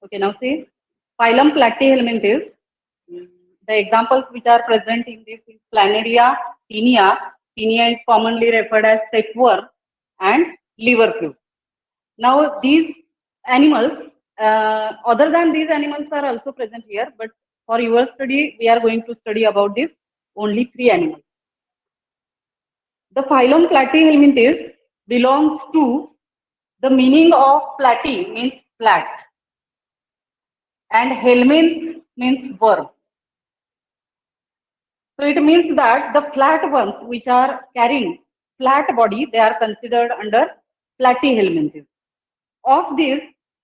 Okay, now see, phylum Platyhelminthes. The examples which are present in this is Planaria, Tinea. Tinea is commonly referred as tapeworm and liver fluke. Now these animals, other than these animals are also present here, but for your study, we are going to study about this only 3 animals. The phylum Platyhelminthes belongs to, the meaning of platy means flat and helminth means worms. So it means that the flat ones which are carrying flat body, they are considered under Platyhelminthes. Of these,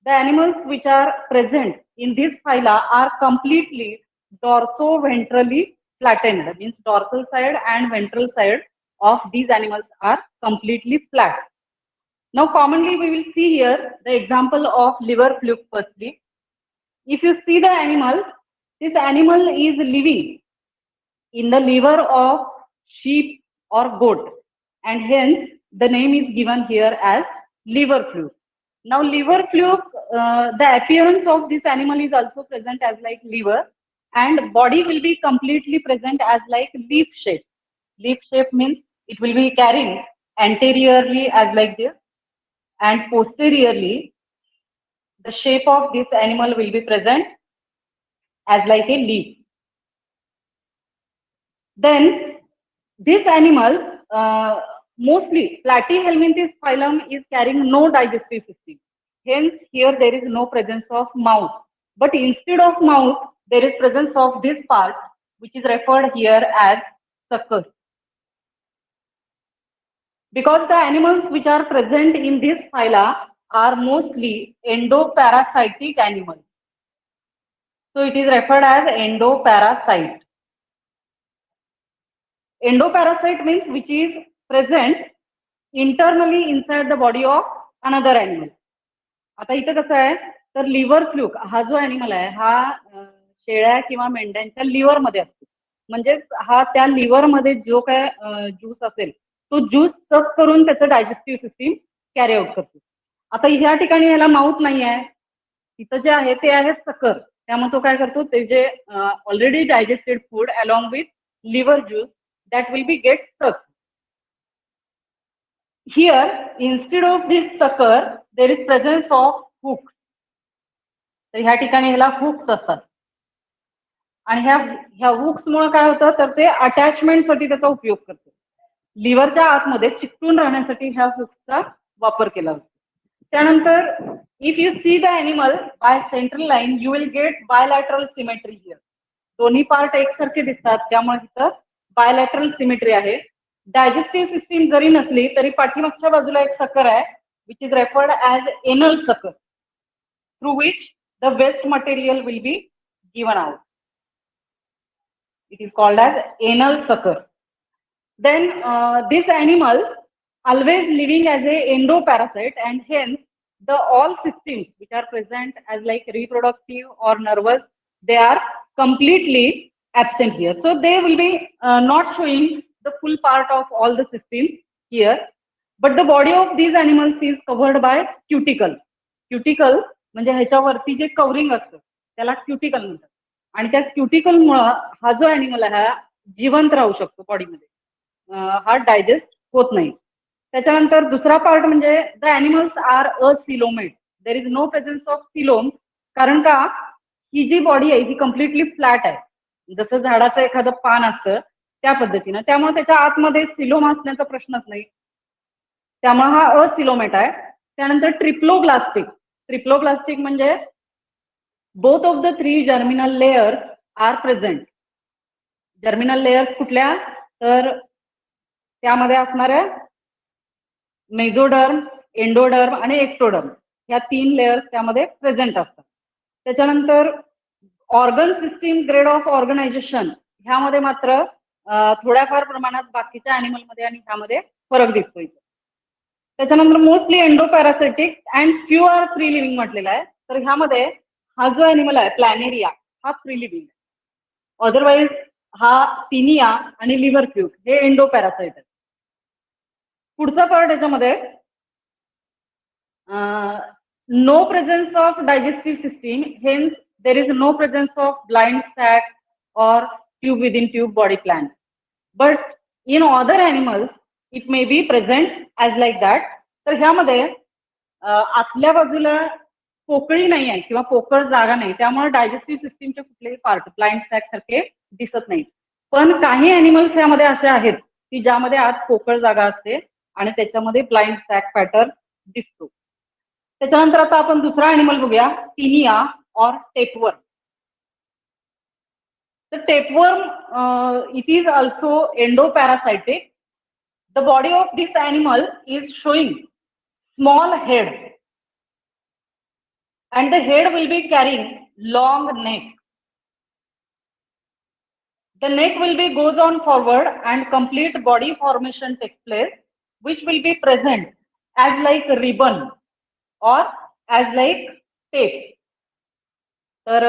the animals which are present in this phyla are completely dorso-ventrally flattened, means dorsal side and ventral side of these animals are completely flat. Now commonly we will see here the example of liver fluke firstly. If you see the animal, this animal is living in the liver of sheep or goat, and hence the name is given here as liver fluke. Now liver fluke, the appearance of this animal is also present as like liver, and body will be completely present as like leaf shape. Leaf shape means it will be carrying anteriorly as like this, and posteriorly the shape of this animal will be present as like a leaf. Then this animal, mostly Platyhelminthes phylum, is carrying no digestive system. Hence here there is no presence of mouth. But instead of mouth, there is presence of this part which is referred here as sucker. Because the animals which are present in this phyla are mostly endoparasitic animals. So it is referred as endoparasite. Endoparasite means which is present internally inside the body of another animal. आता इथं कसं आहे तर liver fluke हा जो animal आहे हा शेळ्या किंवा मेंढ्यांच्या लिव्हर मध्ये असतो. म्हणजेच हा त्या लिव्हर मध्ये जो काय ज्यूस असेल तो ज्यूस सक करून त्याचं डायजेस्टिव्ह सिस्टीम कॅरी आउट करतो. आता ह्या ठिकाणी ह्याला माउथ नाही आहे, तिथं जे आहे ते आहे सकर. त्यामुळे तो काय करतो ते जे already digested food along with liver juice that will be get sucked. Here, instead of this sucker, there is presence of hooks. तर ह्या ठिकाणी ह्याला हुक्स असतात आणि ह्या हुक्स मुळे काय होतं तर ते अटॅचमेंटसाठी त्याचा उपयोग करतो. लिव्हरच्या आतमध्ये चिकटून राहण्यासाठी ह्या हुक्सचा वापर केला जातो. त्यानंतर if you see the animal by central line you will get bilateral symmetry here. दोन्ही पार्ट एकसारखे दिसतात त्यामुळे तिथं बायलॅटरल सिमेट्री आहे. डायजेस्टिव्ह सिस्टीम जरी नसली तरी पाठीमागच्या बाजूला एक सकर आहे which is referred as anal सकर through which the waste material will be given out. It is called as anal sucker. Then this animal always living as a endoparasite, and hence the all systems which are present as like reproductive or nervous, they are completely absent here. So they will be not showing the full part of all the systems here, but the body of these animals is covered by cuticle. Cuticle म्हणजे ह्याच्यावरती जे covering असतं त्याला cuticle म्हणतात. आणि त्या cuticle मुळे हा जो अॅनिमल आहे हा जिवंत राहू शकतो बॉडीमध्ये, हा डायजेस्ट होत नाही. त्याच्यानंतर दुसरा पार्ट म्हणजे the animals are acoelomate. There is no presence of coelom. कारण का ही जी बॉडी आहे ही कम्प्लिटली फ्लॅट आहे, जसं झाडाचं एखादं पान असतं त्या पद्धतीनं. त्यामुळे त्याच्या आतमध्ये सिलोम असण्याचा प्रश्नच नाही, त्यामुळे हा असिलोमेट आहे. त्यानंतर ट्रिप्लोब्लास्टिक. ट्रिप्लोब्लास्टिक म्हणजे both of the 3 germinal layers are present. Germinal layers कुठल्या तर त्यामध्ये असणाऱ्या मेझोडर्म, एंडोडर्म आणि एक्टोडर्म या 3 लेयर्स त्यामध्ये प्रेझेंट असतात. त्याच्यानंतर organ system, grade of organisation ह्यामध्ये मात्र थोड्याफार प्रमाणात बाकीच्या अॅनिमल मध्ये आणि ह्यामध्ये फरक दिसतोय. त्याच्यानंतर mostly एंडोपॅरासिटिक and few R free living म्हटलेला आहे. तर ह्यामध्ये हा जो अॅनिमल आहे प्लॅनेरिया हा फ्री लिव्हिंग आहे. अदरवाईज हा टिनिया आणि लिव्हर फ्लूक हे एंडोपॅरासाइट आहे. पुढचा पार्ट याच्यामध्ये no presence of digestive system, hence there is no presence of blind sac or tube within tube body plan. But in other animals, it may be present as like that. तर ह्यामध्ये आतल्या बाजूला पोकळी नाही आहे किंवा पोकळ जागा नाही, त्यामुळे डायजेस्टिव्ह सिस्टीमचे कुठलेही पार्ट ब्लाइंड सॅक सारखे दिसत नाही. पण काही अॅनिमल्स यामध्ये असे आहेत की ज्यामध्ये आत पोकळ जागा असते आणि त्याच्यामध्ये ब्लाइंड सॅक पॅटर्न दिसतो. त्याच्यानंतर आता आपण दुसरा अॅनिमल बघूया, टिनिया और tapeworm. The tapeworm, it is also endoparasitic. The body of this animal is showing small head, and the head will be carrying long neck. The neck will be goes on forward and complete body formation takes place, which will be present as like ribbon or as like tape. तर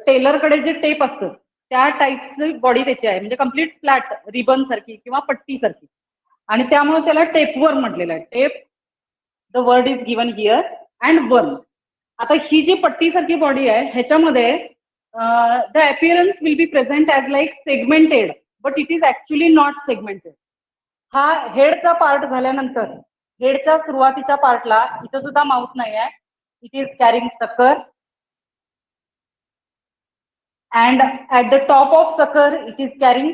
टेलरकडे जे tape असतं त्या टाईपची body त्याची आहे, म्हणजे complete flat ribbon सारखी किंवा पट्टी सारखी, आणि त्यामुळे त्याला टेपवर्म म्हटलेलं आहे. Tape, the word is given here, and वर्म. आता ही जी पट्टी सारखी बॉडी आहे ह्याच्यामध्ये the appearance will be present as like segmented, but it is actually not segmented. हा हेडचा पार्ट झाल्यानंतर हेडच्या सुरुवातीच्या पार्टला इथं सुद्धा माउथ नाही आहे. It is carrying sucker, and at the top of sucker it is carrying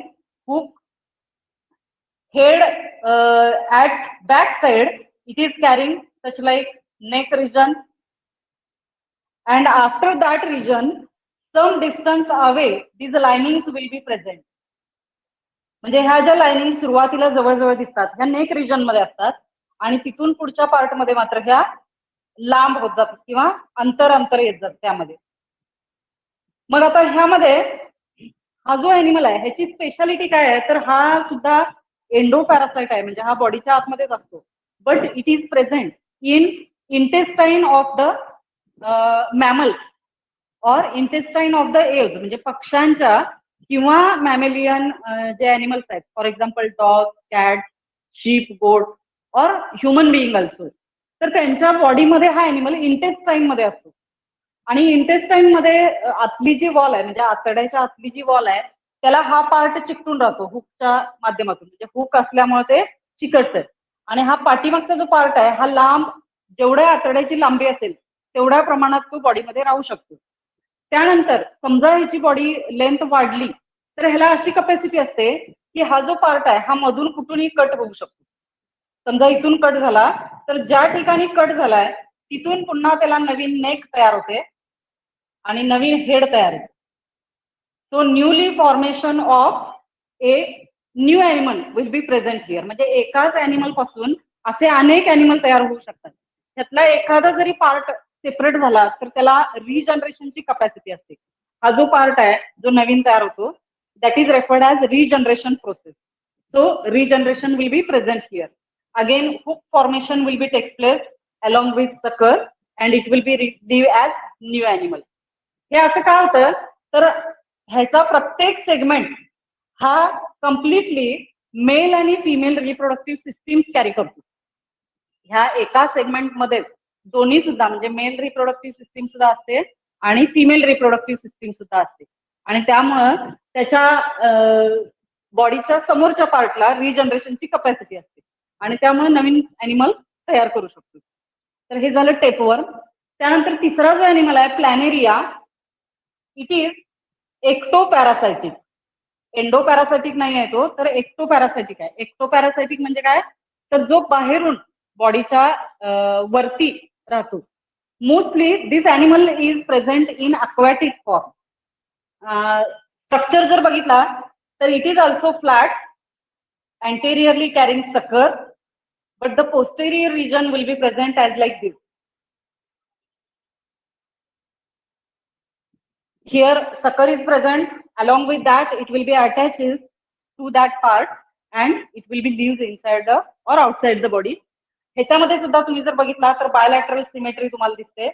hook. Head, at back side it is carrying such like neck region, and after that region some distance away these linings will be present. म्हणजे ह्या ज्या lining सुरुवातीला जवळजवळ दिसतात ह्या neck region मध्ये असतात, आणि तिथून पुढच्या पार्ट मध्ये मात्र ह्या लांब होत जातात किंवा अंतर येत जातात त्यामध्ये. मग आता ह्यामध्ये हा जो ॲनिमल आहे ह्याची स्पेशालिटी काय आहे, तर हा सुद्धा एंडोपॅरासाइट आहे, म्हणजे हा बॉडीच्या आतमध्येच असतो, but it is present in intestine of the mammals और इंटेस्टाईन ऑफ द एव्स, म्हणजे पक्ष्यांच्या किंवा मॅमेलियन जे ॲनिमल्स आहेत, for example dog, cat, ship, गोट और ह्युमन बिईंग ऑल्सो. तर त्यांच्या बॉडीमध्ये हा ॲनिमल इंटेस्टाईन मध्ये असतो, आणि इंटेस्टाईन मध्ये आतली जी वॉल आहे, म्हणजे आतड्याच्या आतली जी वॉल आहे त्याला हा पार्ट चिकटून राहतो हुकच्या माध्यमातून, म्हणजे हुक असल्यामुळे ते चिकटतं. आणि हा पाठीमागचा जो पार्ट आहे हा लांब, जेवढ्या आतड्याची लांबी असेल तेवढ्या प्रमाणात तो बॉडीमध्ये राहू शकतो. त्यानंतर समजा ह्याची बॉडी लेंथ वाढली तर ह्याला अशी कपॅसिटी असते की हा जो पार्ट आहे हा मधून कुठूनही कट होऊ शकतो. समजा इथून कट झाला तर ज्या ठिकाणी कट झालाय तिथून पुन्हा त्याला नवीन नेक तयार होते आणि नवीन हेड तयार होते. So newly formation of a new animal will be present here. म्हणजे एकाच ॲनिमल पासून असे अनेक ॲनिमल तयार होऊ शकतात. त्यातला एखादा जरी पार्ट सेपरेट झाला तर त्याला रिजनरेशनची कपॅसिटी असते. हा जो पार्ट आहे जो नवीन तयार होतो that is referred as regeneration process. So regeneration will be present here. Again hook formation will be text place along with सकर and it will be leave as new animal. हे असं का होतं तर ह्याचा प्रत्येक सेगमेंट हा कम्प्लिटली मेल आणि फिमेल रिप्रोडक्टिव्ह सिस्टीम्स कॅरी करतो. ह्या एका सेगमेंटमध्ये दोन्ही सुद्धा, म्हणजे मेल रिप्रोडक्टिव्ह सिस्टीम सुद्धा असते आणि फिमेल रिप्रोडक्टिव्ह सिस्टीम सुद्धा असते, आणि त्यामुळं त्याच्या बॉडीच्या समोरच्या पार्टला रिजनरेशनची कपॅसिटी असते आणि त्यामुळे नवीन ॲनिमल तयार करू शकतो. तर हे झालं टेपवर्म. त्यानंतर तिसरा जो ॲनिमल आहे प्लॅनेरिया, इट इज एक्टोपॅरासायटिक. एंडोपॅरासायटिक नाही आहे तो, तर एक्टोपॅरासायटिक आहे. एक्टोपॅरासायटिक म्हणजे काय तर जो बाहेरून बॉडीच्या वरती राहतो. Mostly this animal is present in अक्वॅटिक form. Structure जर बघितला तर it is also flat, anteriorly carrying sucker, but the posterior region will be present as like this. Here sucker is present, along with that it will be attached to that part and it will be leaves inside the or outside the body. ह्याच्यामध्ये सुद्धा तुम्ही जर बघितला तर bilateral symmetry तुम्हाला दिसते.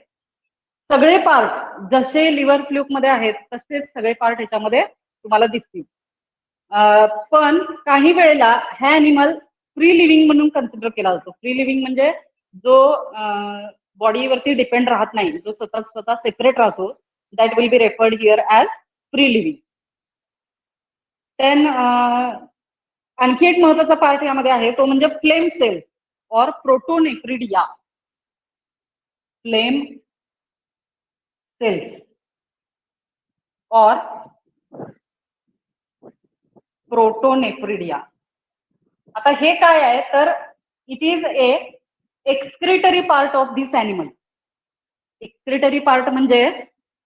सगळे part जसे लिव्हर फ्लूक मध्ये आहेत तसेच सगळे पार्ट ह्याच्यामध्ये तुम्हाला दिसतील. पण काही वेळेला हा ॲनिमल फ्री लिव्हिंग म्हणून कन्सिडर केला जातो. फ्री लिव्हिंग म्हणजे जो बॉडीवरती डिपेंड राहत नाही, जो स्वतः सेपरेट राहतो, that will be referred here as free living. Then आणखी एक महत्वाचा पार्ट यामध्ये आहे तो म्हणजे फ्लेम सेल्स और प्रोटोनेफ्रिडिया. फ्लेम सेल्स और प्रोटोनेफ्रिडिया. आता हे काय आहे तर it is a excretory part of this animal. Excretory part म्हणजे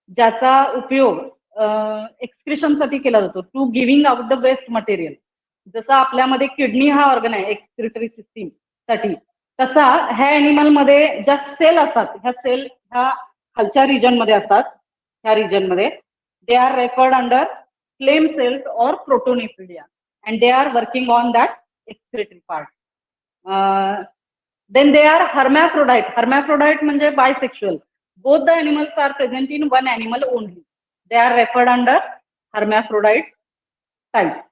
ज्याचा उपयोग एक्सक्रिशनसाठी केला जातो, to giving out the waste material. जसं आपल्यामध्ये किडनी हा ऑर्गन आहे एक्सक्रिटरी सिस्टीम साठी, तसा ह्या ॲनिमल मध्ये ज्या सेल असतात, ह्या सेल ह्या खालच्या रिजन मध्ये असतात. ह्या रिजन मध्ये they are referred under flame cells और protonephridia and they are working on that excretory part. Then they are hermaphrodite. Hermaphrodite म्हणजे bisexual. Both the animals are present in one animal only. They are referred under hermaphrodite type.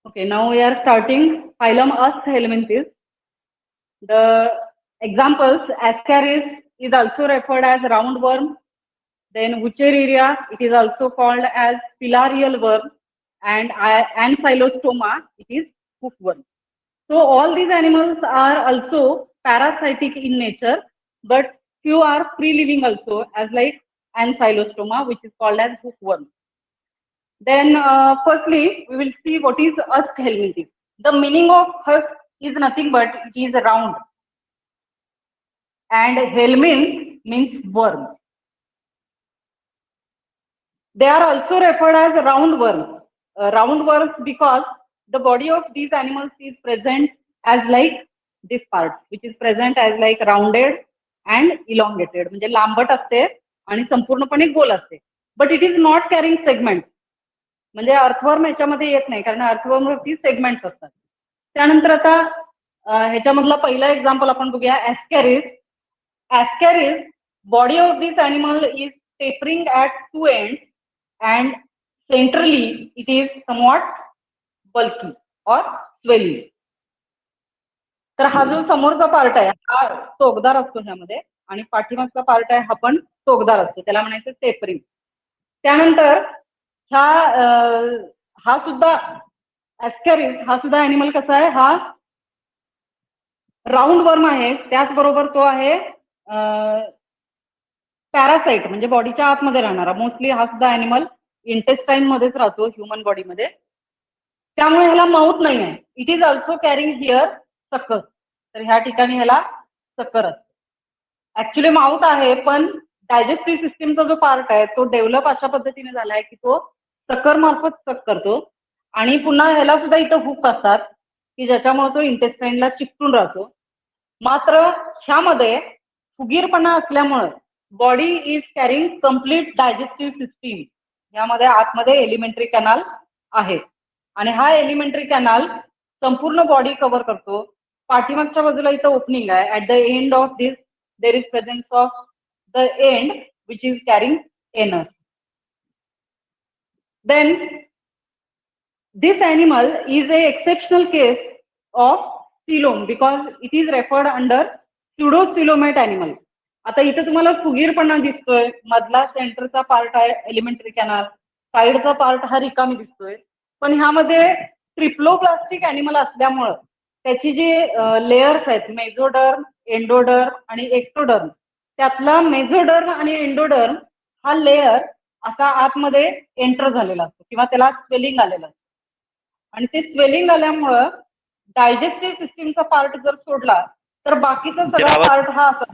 Okay, now we are starting phylum Aschelminthis. The examples, Ascaris is also referred as roundworm. Then Wuchereria, it is also called as filarial worm, and Ancylostoma, it is hookworm. So all these animals are also parasitic in nature, but few are free living also, as like Ancylostoma, which is called as hookworm. Then firstly, we will see what is husk helminthis. The meaning of husk is nothing but it is round, and helminth means worm. They are also referred as roundworms. Roundworms because the body of these animals is present as like this part, which is present as like rounded and elongated. म्हणजे लांबट असते आणि संपूर्णपणे गोल असते. But it is not carrying segments. म्हणजे earthworm ह्याच्यामध्ये येत नाही, कारण अर्थवर्मवरती सेगमेंट्स असतात. त्यानंतर आता ह्याच्यामधला पहिला एक्झाम्पल आपण बघूया, Ascaris. Ascaris, body of this animal is tapering at two ends and centrally it is somewhat bulky or swelling. तर हा जो समोरचा पार्ट आहे हा टोकदार असतो ह्यामध्ये, आणि पाठीमागचा पार्ट आहे हा पण टोकदार असतो, त्याला म्हणायचं टेपरिंग. त्यानंतर हा सुद्धा ॲस्कॅरिस हा सुद्धा ॲनिमल कसा आहे, हा राऊंड वर्म आहे, त्याचबरोबर तो आहे पॅरासाइट म्हणजे बॉडीच्या आतमध्ये राहणारा. मोस्टली हा सुद्धा ॲनिमल इंटेस्टाईन मध्येच राहतो ह्युमन बॉडीमध्ये, त्यामुळे ह्याला माउथ नाही आहे. It is also carrying here सक्कर. तर ह्या ठिकाणी ह्याला सक्कर असते. ऍक्च्युली माउथ आहे, पण डायजेस्टिव्ह सिस्टीमचा जो पार्ट आहे तो डेव्हलप अशा पद्धतीने झालाय की तो सक्कर मार्फत सक करतो, आणि पुन्हा ह्याला सुद्धा इथं हुक असतात की ज्याच्यामुळे तो इंटेस्टाईनला चिकटून राहतो. मात्र ह्यामध्ये फुगीरपणा असल्यामुळे body is carrying complete digestive system. यामध्ये आतमध्ये एलिमेंटरी कॅनाल आहे, आणि हा एलिमेंटरी कॅनाल संपूर्ण बॉडी कव्हर करतो. पाठीमागच्या बाजूला इथं ओपनिंग आहे. At the end of this there is presence of the and which is carrying एनस. Then this animal is a exceptional case of coelom because it is referred under pseudocoelomate animal. आता इथे तुम्हाला फुगीरपणा दिसतोय, मधला सेंटरचा part आहे elementary canal, साइडचा part हा रिकामी दिसतोय, पण ह्यामध्ये ट्रिप्लोप्लास्टिक ॲनिमल असल्यामुळं त्याची जी लेयर्स आहेत मेझोडर्म, एंडोडर्म आणि एक्टोडर्म, त्यातला मेझोडर्म आणि एंडोडर्म हा लेयर असा आतमध्ये एंटर झालेला असतो किंवा त्याला स्वेलिंग आलेलं असतं. आणि ते स्वेलिंग आल्यामुळं डायजेस्टिव्ह सिस्टीमचा पार्ट जर सोडला तर बाकीचा सगळा पार्ट हा असा.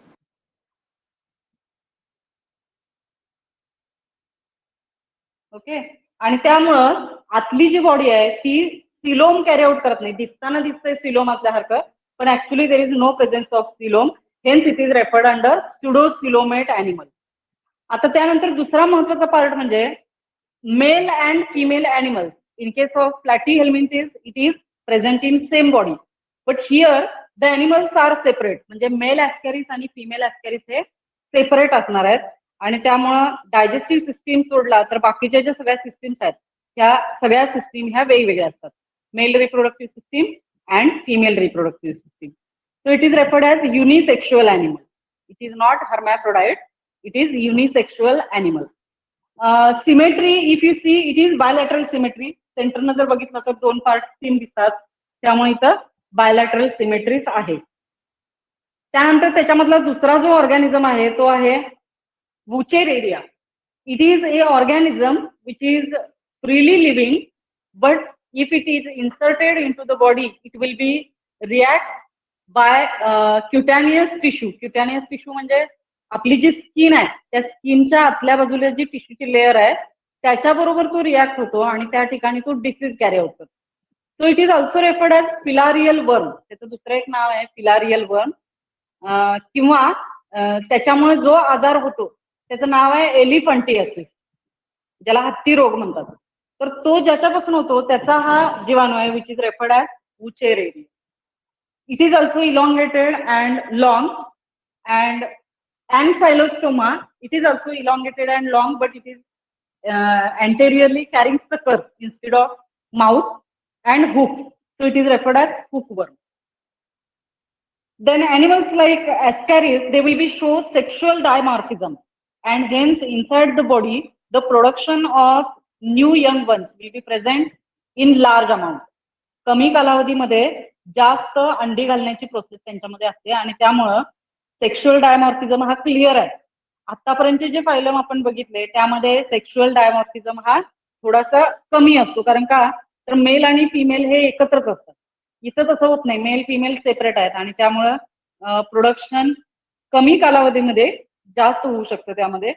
ओके, आणि त्यामुळं आतली जी बॉडी आहे ती सिलोम कॅरी आउट करत नाही. दिसताना दिसतंय सिलोम असल्यासारखं, पण actually there is no presence of coelom, hence it is referred under स्युडोसिलोमेट animal. आता त्यानंतर दुसरा महत्वाचा पार्ट म्हणजे mail and female animals. In case of platyhelminthes, it is present in same body, but here the animals are separate. म्हणजे mail Ascaris आणि female Ascaris हे separate असणार आहेत, आणि त्यामुळं डायजेस्टिव्ह सिस्टीम सोडला तर बाकीच्या ज्या सगळ्या सिस्टीम्स आहेत त्या सगळ्या सिस्टीम ह्या वेगवेगळ्या असतात. Male reproductive system and female reproductive system. So it is referred as unisexual animal. It is not hermaphrodite. It is unisexual animal. Symmetry, if you see, it is bilateral symmetry. सेंटरनं जर बघितलं तर दोन part same दिसतात, त्यामुळे इथं bilateral symmetries आहे. त्यानंतर त्याच्यामधला दुसरा जो ऑर्गॅनिझम आहे तो आहे वुचेरेरिया. It is A organism which is freely living, but if it is inserted into the body, it will be reacts by cutaneous tissue. Cutaneous tissue म्हणजे आपली जी स्किन आहे त्या स्किनच्या आतल्या बाजूला जी टिश्यूची लेअर आहे त्याच्याबरोबर तो रिॲक्ट होतो आणि त्या ठिकाणी तो डिसीज कॅरी होतो. So it is also referred as filarial worm. त्याचं दुसरं एक नाव आहे फिलारियल वर्म. किंवा त्याच्यामुळे जो आजार होतो त्याचं नाव आहे एलिफंटियासिस, ज्याला हत्ती रोग म्हणतात. तर तो ज्याच्यापासून होतो त्याचा हा जीवाणू आहे, which is referred as Wuchereria. It is also elongated and long. And Ancylostoma, it is also elongated and long, but it is anteriorly carrying sucker instead of mouth and hooks. So it is referred as hookworm. Then animals like Ascaris, they will be show sexual dimorphism, and hence inside the body, the production of new young ones will be present in large amount. कमी कालावधीमध्ये जास्त अंडी घालण्याची process त्यांच्यामध्ये असते आणि त्यामुळं sexual dimorphism हा क्लिअर आहे. आतापर्यंतचे जे फायलम आपण बघितले त्यामध्ये सेक्शुअल डायमॉर्फिझम हा थोडासा कमी असतो, कारण का तर मेल आणि फिमेल हे एकत्रच असतात. इथं तसं होत नाही, मेल फिमेल सेपरेट आहेत आणि त्यामुळं प्रोडक्शन कमी कालावधीमध्ये जास्त होऊ शकतं त्यामध्ये.